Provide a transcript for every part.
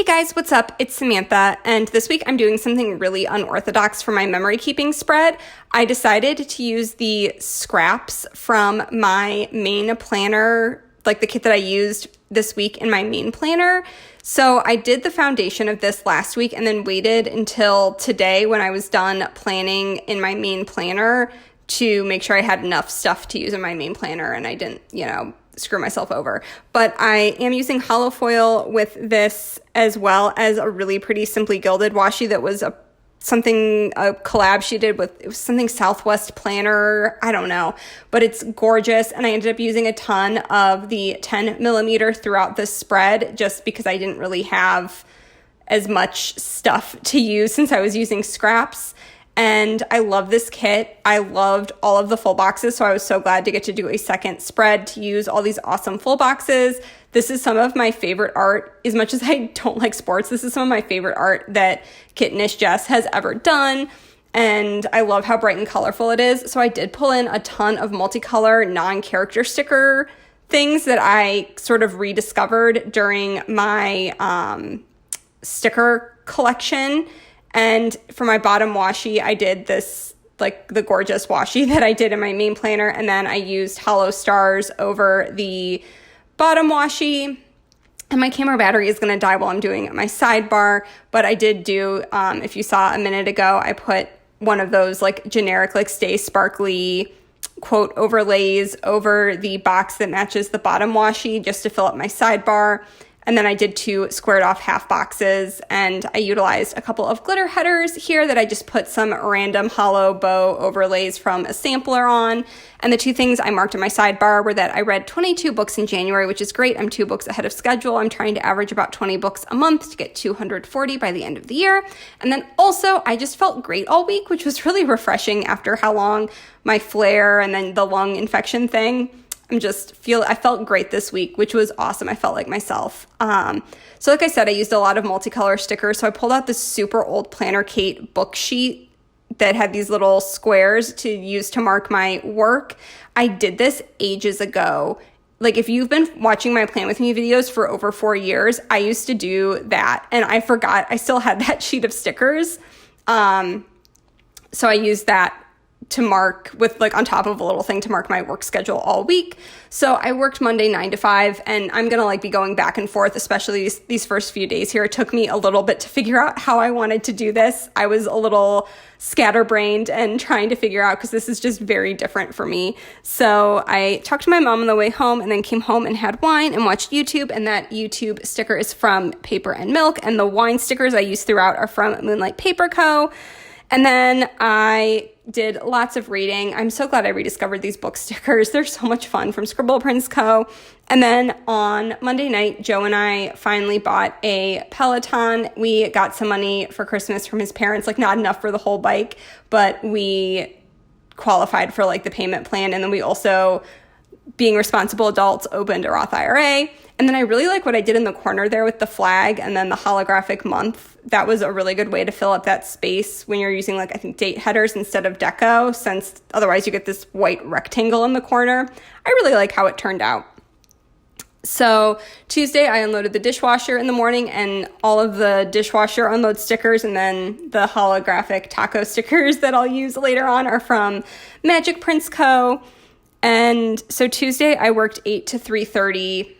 Hey guys, what's up? It's Samantha, and this week I'm doing something really unorthodox for my memory keeping spread. I decided to use the scraps from my main planner, like the kit that I used this week in my main planner. So I did the foundation of this last week and then waited until today when I was done planning in my main planner to make sure I had enough stuff to use in my main planner and I didn't, screw myself over. But I am using hollow foil with this, as well as a really pretty Simply Gilded washi that was a collab she did with, it was something Southwest Planner, I don't know, but it's gorgeous. And I ended up using a ton of the 10 millimeter throughout the spread just because I didn't really have as much stuff to use since I was using scraps. And I love this kit. I loved all of the full boxes, so I was so glad to get to do a second spread to use all these awesome full boxes. This is some of my favorite art. As much as I don't like sports, this is some of my favorite art that Kittenish Jess has ever done. And I love how bright and colorful it is. So I did pull in a ton of multicolor non-character sticker things that I sort of rediscovered during my sticker collection. And for my bottom washi, I did this, like the gorgeous washi that I did in my main planner. And then I used hollow stars over the bottom washi. And my camera battery is going to die while I'm doing my sidebar. But I did do, if you saw a minute ago, I put one of those like generic, like Stay Sparkly quote overlays over the box that matches the bottom washi just to fill up my sidebar. And then I did 2 squared off half boxes, and I utilized a couple of glitter headers here that I just put some random hollow bow overlays from a sampler on. And the 2 things I marked in my sidebar were that I read 22 books in January, which is great. I'm 2 books ahead of schedule. I'm trying to average about 20 books a month to get 240 by the end of the year. And then also I just felt great all week, which was really refreshing after how long my flare and then the lung infection thing. I felt great this week, which was awesome. I felt like myself. So like I said, I used a lot of multicolor stickers. So I pulled out this super old Planner Kate book sheet that had these little squares to use to mark my work. I did this ages ago. Like if you've been watching my Plan With Me videos for over 4 years, I used to do that. And I forgot I still had that sheet of stickers. So I used that to mark with like on top of a little thing to mark my work schedule all week. So I worked Monday 9 to 5 and I'm going to like be going back and forth, especially these first few days here. It took me a little bit to figure out how I wanted to do this. I was a little scatterbrained and trying to figure out because this is just very different for me. So I talked to my mom on the way home and then came home and had wine and watched YouTube. And that YouTube sticker is from Paper and Milk. And the wine stickers I use throughout are from Moonlight Paper Co. And then I did lots of reading. I'm so glad I rediscovered these book stickers. They're so much fun from Scribble Prints Co. And then on Monday night, Joe and I finally bought a Peloton. We got some money for Christmas from his parents, like not enough for the whole bike, but we qualified for like the payment plan. And then we also, being responsible adults, opened a Roth IRA. And then I really like what I did in the corner there with the flag and then the holographic month. That was a really good way to fill up that space when you're using like, I think, date headers instead of deco, since otherwise you get this white rectangle in the corner. I really like how it turned out. So Tuesday, I unloaded the dishwasher in the morning and all of the dishwasher unload stickers and then the holographic taco stickers that I'll use later on are from Magic Prints Co. And so Tuesday, I worked 8 to 3:30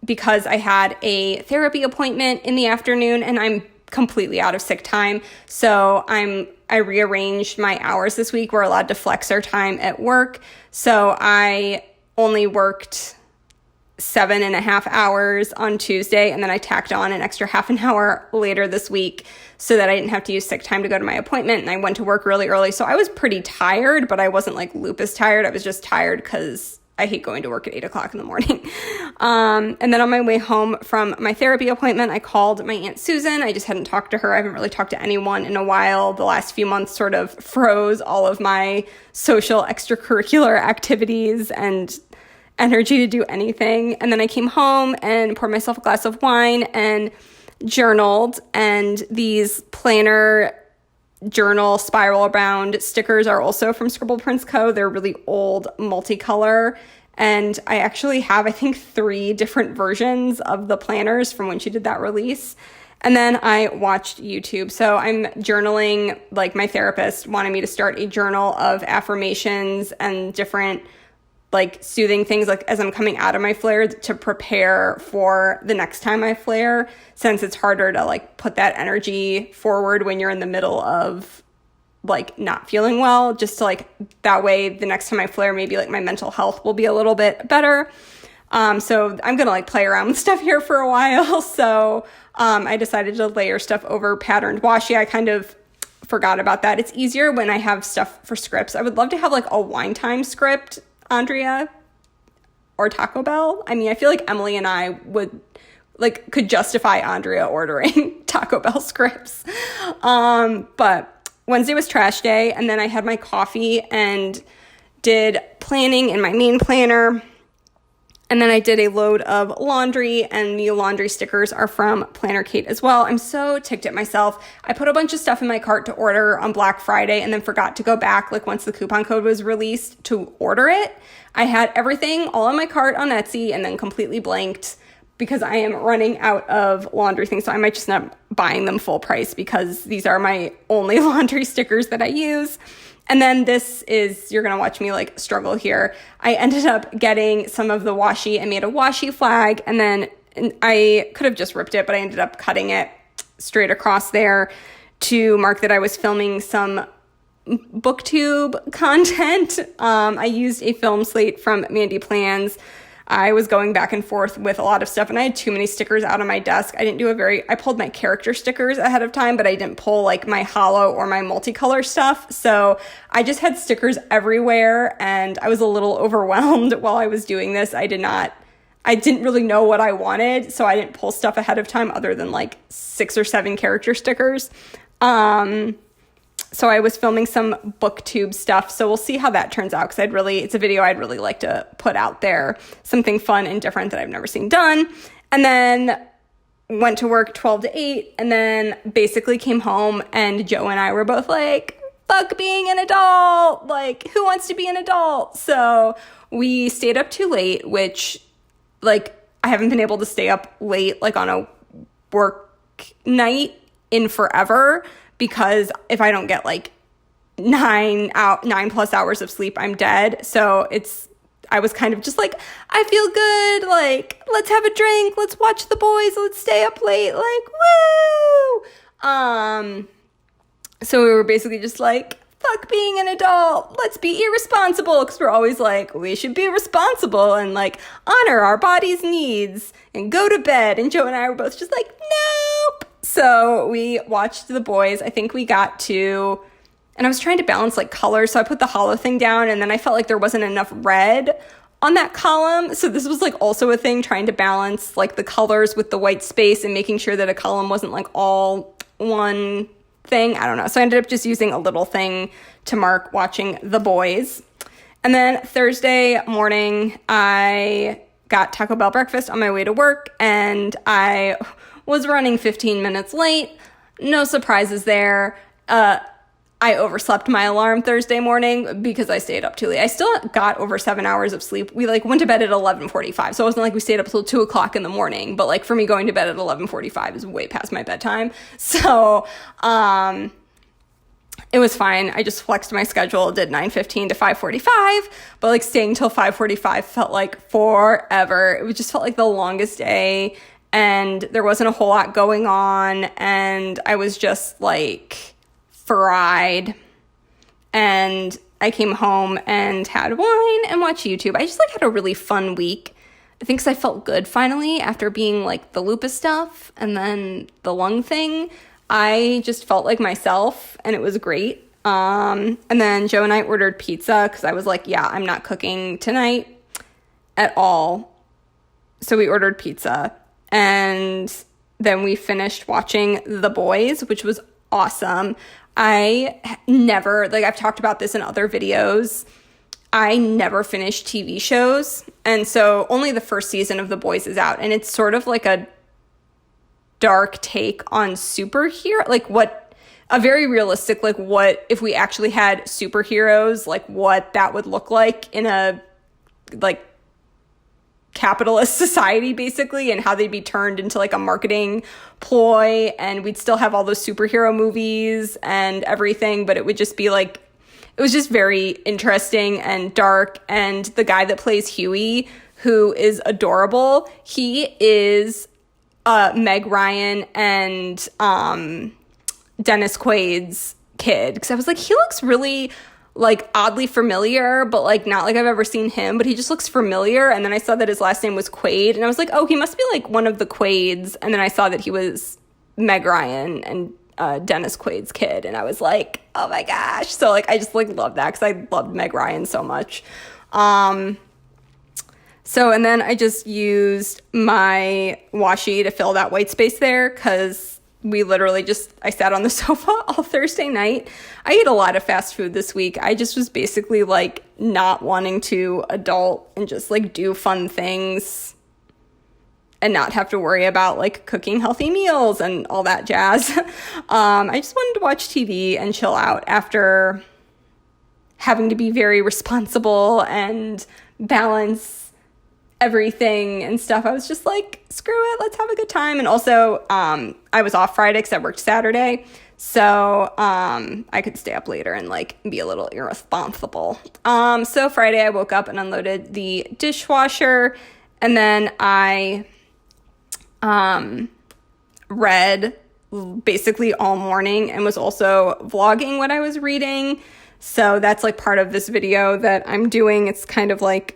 because I had a therapy appointment in the afternoon and I'm completely out of sick time. So I rearranged my hours this week. We're allowed to flex our time at work. So I only worked 7.5 hours on Tuesday, and then I tacked on an extra half an hour later this week so that I didn't have to use sick time to go to my appointment, and I went to work really early. So I was pretty tired, but I wasn't like lupus tired. I was just tired because I hate going to work at 8 o'clock in the morning. And then on my way home from my therapy appointment, I called my Aunt Susan. I just hadn't talked to her. I haven't really talked to anyone in a while. The last few months sort of froze all of my social extracurricular activities and energy to do anything. And then I came home and poured myself a glass of wine and journaled. And these planner journal spiral bound stickers are also from Scribble Prints Co. They're really old, multicolor. And I actually have, I think, 3 different versions of the planners from when she did that release. And then I watched YouTube. So I'm journaling, like my therapist wanted me to start a journal of affirmations and different like soothing things like as I'm coming out of my flare to prepare for the next time I flare, since it's harder to like put that energy forward when you're in the middle of like not feeling well, just to like that way the next time I flare, maybe like my mental health will be a little bit better. So I'm gonna like play around with stuff here for a while. So I decided to layer stuff over patterned washi. I kind of forgot about that. It's easier when I have stuff for scripts. I would love to have like a wine time script, Andrea, or Taco Bell. I mean, I feel like Emily and I could justify Andrea ordering Taco Bell scripts. But Wednesday was trash day, and then I had my coffee and did planning in my main planner. And then I did a load of laundry, and the laundry stickers are from Planner Kate as well. I'm so ticked at myself. I put a bunch of stuff in my cart to order on Black Friday and then forgot to go back like once the coupon code was released to order it. I had everything all in my cart on Etsy and then completely blanked because I am running out of laundry things. So I might just end up buying them full price because these are my only laundry stickers that I use. And then this is, you're going to watch me like struggle here. I ended up getting some of the washi. I made a washi flag, and then I could have just ripped it, but I ended up cutting it straight across there to mark that I was filming some booktube content. I used a film slate from Mandy Plans. I was going back and forth with a lot of stuff, and I had too many stickers out on my desk. I pulled my character stickers ahead of time, but I didn't pull like my hollow or my multicolor stuff. So I just had stickers everywhere, and I was a little overwhelmed while I was doing this. I didn't really know what I wanted, so I didn't pull stuff ahead of time other than like 6 or 7 character stickers. So I was filming some booktube stuff, so we'll see how that turns out, because it's a video I'd really like to put out there, something fun and different that I've never seen done. And then went to work 12 to 8, and then basically came home, and Joe and I were both like, fuck being an adult, like, who wants to be an adult? So we stayed up too late, which, like, I haven't been able to stay up late, like, on a work night in forever, because if I don't get like 9+ hours of sleep, I'm dead. So I was kind of just like, I feel good. Like, let's have a drink. Let's watch the boys. Let's stay up late. Like, woo. So we were basically just like, fuck being an adult. Let's be irresponsible. Because we're always like, we should be responsible and like honor our body's needs and go to bed. And Joe and I were both just like, nope. So we watched the boys. I think we got to, and I was trying to balance like colors. So I put the hollow thing down, and then I felt like there wasn't enough red on that column. So this was like also a thing, trying to balance like the colors with the white space and making sure that a column wasn't like all one thing. I don't know. So I ended up just using a little thing to mark watching the boys. And then Thursday morning, I got Taco Bell breakfast on my way to work, and I was running 15 minutes late. No surprises there. I overslept my alarm Thursday morning because I stayed up too late. I still got over 7 hours of sleep. We like went to bed at 11:45. So it wasn't like we stayed up till 2 o'clock in the morning, but like for me going to bed at 11:45 is way past my bedtime. So, it was fine. I just flexed my schedule, did 9:15 to 5:45, but like staying till 5:45 felt like forever. It just felt like the longest day, and there wasn't a whole lot going on, and I was just like fried. And I came home and had wine and watched YouTube. I just like had a really fun week. I think 'cause I felt good finally after being like the lupus stuff and then the lung thing. I just felt like myself, and it was great. And then Joe and I ordered pizza because I was like, yeah, I'm not cooking tonight at all. So we ordered pizza, and then we finished watching The Boys, which was awesome. I never, like I've talked about this in other videos, I never finish TV shows. And so only the first season of The Boys is out, and it's sort of like a dark take on superhero, like what a very realistic, like what if we actually had superheroes, like what that would look like in a like capitalist society basically, and how they'd be turned into like a marketing ploy, and we'd still have all those superhero movies and everything, but it would just be like, it was just very interesting and dark. And the guy that plays Huey, who is adorable, he is Meg Ryan and Dennis Quaid's kid, because I was like, he looks really like oddly familiar, but like not like I've ever seen him, but he just looks familiar. And then I saw that his last name was Quaid, and I was like, oh, he must be like one of the Quaids. And then I saw that he was Meg Ryan and Dennis Quaid's kid, and I was like, oh my gosh. So like I just like love that, because I loved Meg Ryan so much. And then I just used my washi to fill that white space there, because we literally I sat on the sofa all Thursday night. I ate a lot of fast food this week. I just was basically like not wanting to adult and just like do fun things and not have to worry about like cooking healthy meals and all that jazz. I just wanted to watch TV and chill out after having to be very responsible and balance everything and stuff. I was just like, screw it, let's have a good time. And also I was off Friday because I worked Saturday, so I could stay up later and like be a little irresponsible. So Friday I woke up and unloaded the dishwasher, and then I read basically all morning and was also vlogging what I was reading. So that's like part of this video that I'm doing. It's kind of like,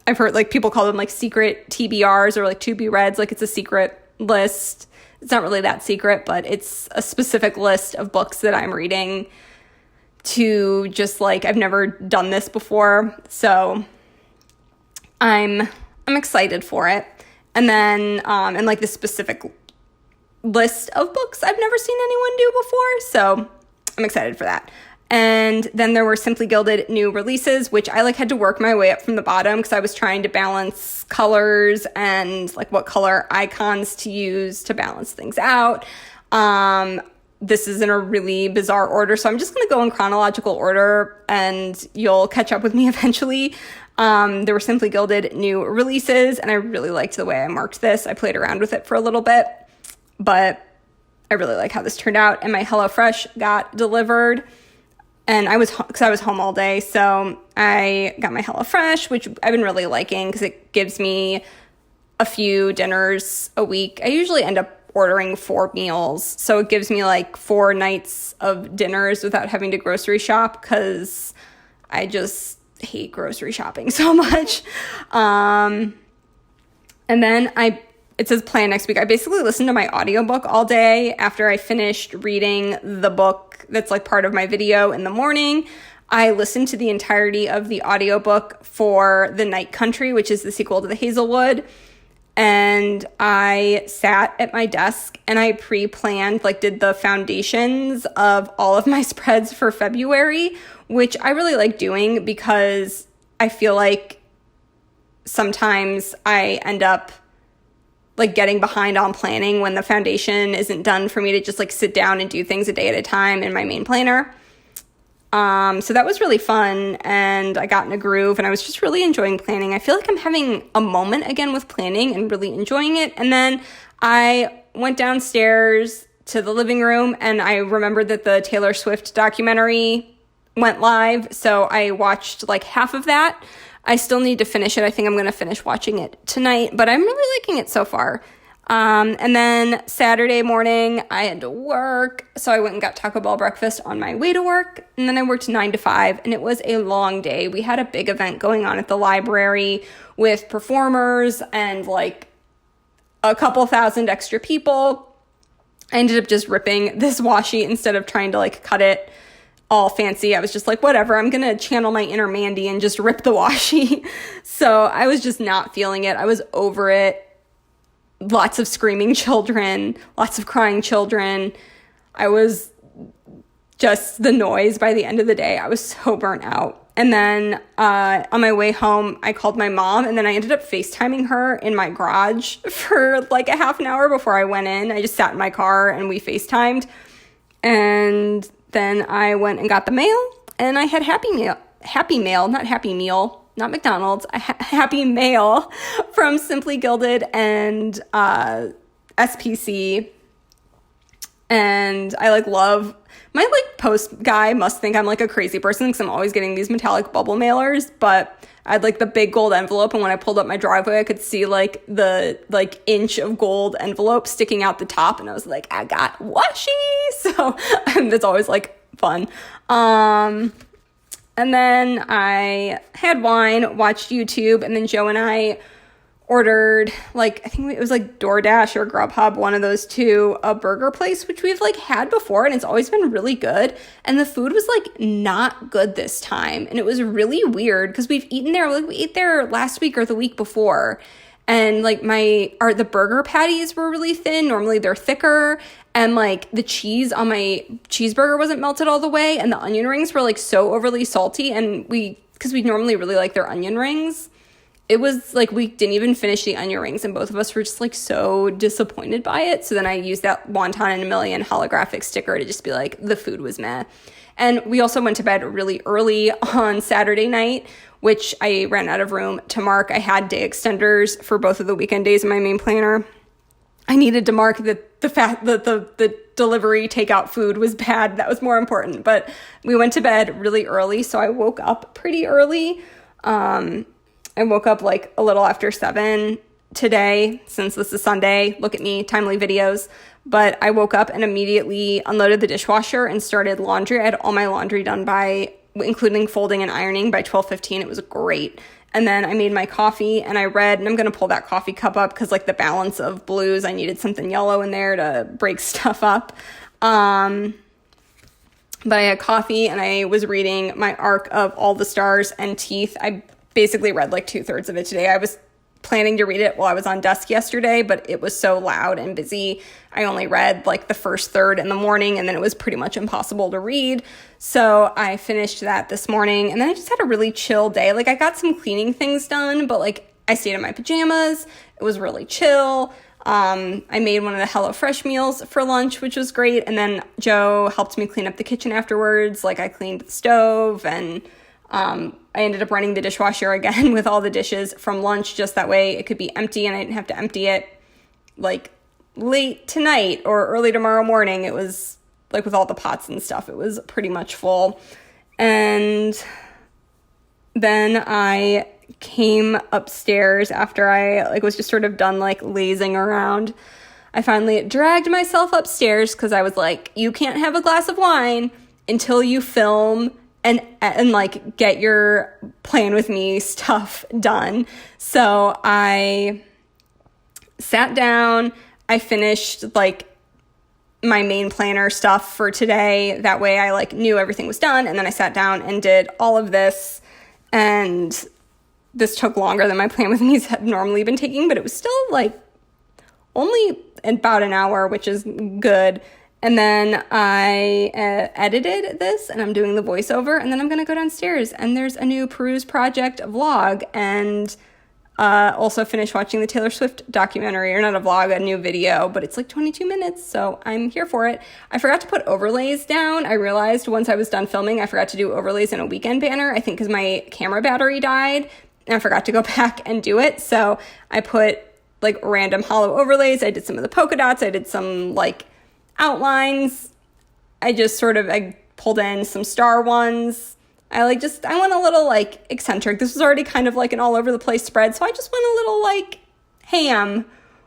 I've heard like people call them like secret TBRs or like to be reads, like it's a secret list. It's not really that secret, but it's a specific list of books that I'm reading to just like, I've never done this before, so I'm excited for it. And then and like this specific list of books I've never seen anyone do before, so I'm excited for that. And then there were Simply Gilded new releases, which I like had to work my way up from the bottom because I was trying to balance colors and like what color icons to use to balance things out. This is in a really bizarre order, so I'm just going to go in chronological order and you'll catch up with me eventually. There were Simply Gilded new releases, and I really liked the way I marked this. I played around with it for a little bit, but I really like how this turned out. And my HelloFresh got delivered. And I was home all day, so I got my HelloFresh, which I've been really liking because it gives me a few dinners a week. I usually end up ordering 4 meals, so it gives me like 4 nights of dinners without having to grocery shop, because I just hate grocery shopping so much. And then it says plan next week. I basically listened to my audiobook all day after I finished reading the book that's like part of my video in the morning. I listened to the entirety of the audiobook for The Night Country, which is the sequel to The Hazelwood. And I sat at my desk and I pre-planned, like did the foundations of all of my spreads for February, which I really like doing because I feel like sometimes I end up like getting behind on planning when the foundation isn't done for me to just like sit down and do things a day at a time in my main planner. So that was really fun, and I got in a groove, and I was just really enjoying planning. I feel like I'm having a moment again with planning and really enjoying it. And then I went downstairs to the living room, and I remembered that the Taylor Swift documentary went live, so I watched like half of that. I still need to finish it. I think I'm going to finish watching it tonight, but I'm really liking it so far. And then Saturday morning, I had to work, so I went and got Taco Bell breakfast on my way to work, and then I worked 9 to 5, and it was a long day. We had a big event going on at the library with performers and like a couple thousand extra people. I ended up just ripping this washi instead of trying to like cut it all fancy. I was just like, whatever, I'm gonna channel my inner Mandy and just rip the washi. So I was just not feeling it. I was over it. Lots of screaming children, lots of crying children. I was just the noise by the end of the day. I was so burnt out. And then on my way home, I called my mom, and then I ended up FaceTiming her in my garage for like a half an hour before I went in. I just sat in my car and we FaceTimed. And then I went and got the mail, and I had Happy Mail, not Happy Meal. not McDonald's, a Happy Mail from Simply Gilded and SPC. And I love, my post guy must think I'm a crazy person because I'm always getting these metallic bubble mailers, but I had the big gold envelope, and when I pulled up my driveway, I could see the inch of gold envelope sticking out the top, and I was like, I got washi. So that's always fun. And then I had wine, watched YouTube, and then Joe and I ordered, I think it was DoorDash or Grubhub, one of those two, a burger place, which we've had before, and it's always been really good. And the food was not good this time. And it was really weird because we've eaten there, we ate there last week or the week before. And the burger patties were really thin. Normally they're thicker. And the cheese on my cheeseburger wasn't melted all the way. And the onion rings were so overly salty. And because we normally really like their onion rings, it was we didn't even finish the onion rings, and both of us were just so disappointed by it. So then I used that Wonton in a Million holographic sticker to just be the food was meh. And we also went to bed really early on Saturday night, which I ran out of room to mark. I had day extenders for both of the weekend days in my main planner. I needed to mark that the fact that the delivery takeout food was bad. That was more important. But we went to bed really early, so I woke up pretty early. I woke up a little after 7 today, since this is Sunday. Look at me, timely videos. But I woke up and immediately unloaded the dishwasher and started laundry. I had all my laundry done including folding and ironing, by 12:15. It was great. And then I made my coffee and I read, and I'm going to pull that coffee cup up because the balance of blues, I needed something yellow in there to break stuff up. But I had coffee and I was reading my arc of All the Stars and Teeth. I basically read 2/3 of it today. I was planning to read it while I was on desk yesterday, but it was so loud and busy. I only read the first third in the morning, and then it was pretty much impossible to read. So I finished that this morning, and then I just had a really chill day. I got some cleaning things done, but I stayed in my pajamas. It was really chill. I made one of the HelloFresh meals for lunch, which was great. And then Joe helped me clean up the kitchen afterwards. I cleaned the stove, and I ended up running the dishwasher again with all the dishes from lunch, just that way it could be empty and I didn't have to empty it late tonight or early tomorrow morning. It was with all the pots and stuff, it was pretty much full. And then I came upstairs after I was just sort of done lazing around. I finally dragged myself upstairs because I was you can't have a glass of wine until you film and get your plan with me stuff done. So I sat down, I finished my main planner stuff for today. That way I knew everything was done. And then I sat down and did all of this. And this took longer than my plan with me's had normally been taking, but it was still only about an hour, which is good. And then I edited this, and I'm doing the voiceover, and then I'm going to go downstairs, and there's a new Peruse Project vlog, and also finish watching the Taylor Swift documentary, or not a vlog, a new video, but it's 22 minutes, so I'm here for it. I forgot to put overlays down. I realized once I was done filming, I forgot to do overlays in a weekend banner, I think because my camera battery died, and I forgot to go back and do it, so I put random hollow overlays. I did some of the polka dots, I did some outlines. I just I pulled in some star ones. I went a little eccentric. This was already kind of an all over the place spread, so I just went a little ham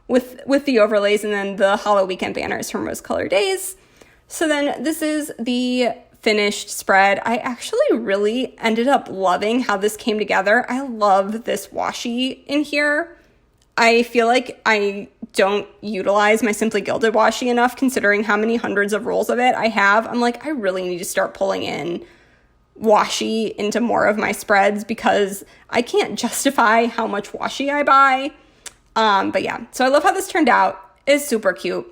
with the overlays, and then the hollow weekend banners from Rose Colored Days. So then this is the finished spread. I actually really ended up loving how this came together. I love this washi in here. I feel like I don't utilize my Simply Gilded washi enough, considering how many hundreds of rolls of it I have. I'm I really need to start pulling in washi into more of my spreads because I can't justify how much washi I buy. But yeah, so I love how this turned out. It's super cute.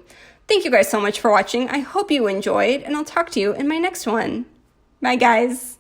Thank you guys so much for watching. I hope you enjoyed, and I'll talk to you in my next one. Bye, guys.